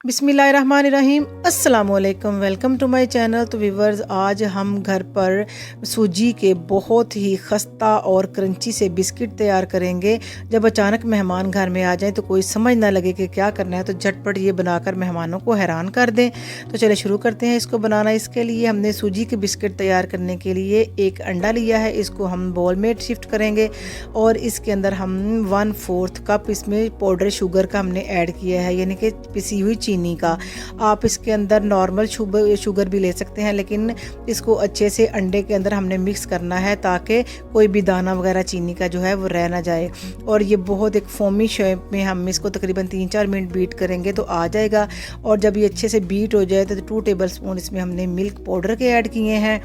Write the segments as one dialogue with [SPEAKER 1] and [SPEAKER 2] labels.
[SPEAKER 1] बिस्मिल्लाहिर्रहमानिर्रहीम अस्सलाम वालेकुम, वेलकम टू माय चैनल। तो व्यूवर्स, आज हम घर पर सूजी के बहुत ही खस्ता और क्रंची से बिस्किट तैयार करेंगे। जब अचानक मेहमान घर में आ जाएं तो कोई समझ ना लगे कि क्या करना है, तो झटपट ये बनाकर मेहमानों को हैरान कर दें। तो चलिए शुरू करते हैं इसको बनाना। इसके लिए हमने सूजी के बिस्किट तैयार करने के लिए एक अंडा लिया है, इसको हम बॉल में शिफ्ट करेंगे और इसके अंदर हम 1/4 कप इसमें पाउडर शुगर का हमने ऐड किया है, यानी कि पिसी हुई चीनी का। आप इसके अंदर नॉर्मल शुगर भी ले सकते हैं, लेकिन इसको अच्छे से अंडे के अंदर हमने मिक्स करना है ताकि कोई भी दाना वगैरह चीनी का जो है वो रह ना जाए। और ये बहुत एक फोमी शेप में हम इसको तकरीबन 3-4 मिनट बीट करेंगे तो आ जाएगा। और जब ये अच्छे से बीट हो जाए तो 2 टेबल स्पून इसमें हमने मिल्क पाउडर के ऐड किए हैं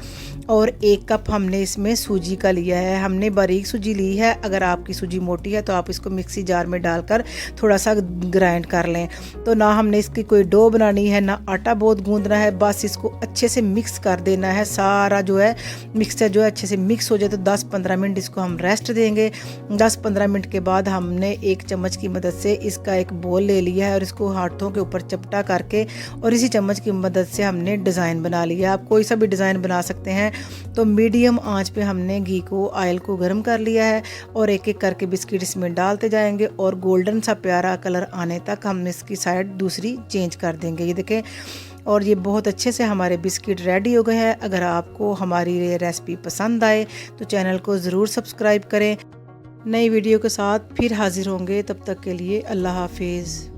[SPEAKER 1] और 1 कप हमने इसमें सूजी का लिया है। हमने बारीक सूजी ली है, अगर आपकी सूजी मोटी है तो आप इसको मिक्सी जार में डालकर थोड़ा सा ग्राइंड कर लें। तो ना हमने इसकी कोई डो बनानी है, ना आटा बहुत गूंदना है, बस इसको अच्छे से मिक्स कर देना है। सारा जो है मिक्सचर जो है अच्छे से मिक्स हो जाए तो 10-15 मिनट इसको हम रेस्ट देंगे। 10-15 मिनट के बाद हमने 1 चम्मच की मदद से इसका एक बोल ले लिया है और इसको हाथों के ऊपर चपटा करके और इसी चम्मच की मदद से हमने डिज़ाइन बना लिया। आप कोई सा भी डिज़ाइन बना सकते हैं। तो मीडियम आंच पे हमने घी को ऑयल को गर्म कर लिया है और एक एक करके बिस्किट इसमें डालते जाएंगे और गोल्डन सा प्यारा कलर आने तक हम इसकी साइड दूसरी चेंज कर देंगे। ये देखें, और ये बहुत अच्छे से हमारे बिस्किट रेडी हो गए हैं। अगर आपको हमारी ये रेसिपी पसंद आए तो चैनल को ज़रूर सब्सक्राइब करें। नई वीडियो के साथ फिर हाजिर होंगे, तब तक के लिए अल्लाह हाफिज़।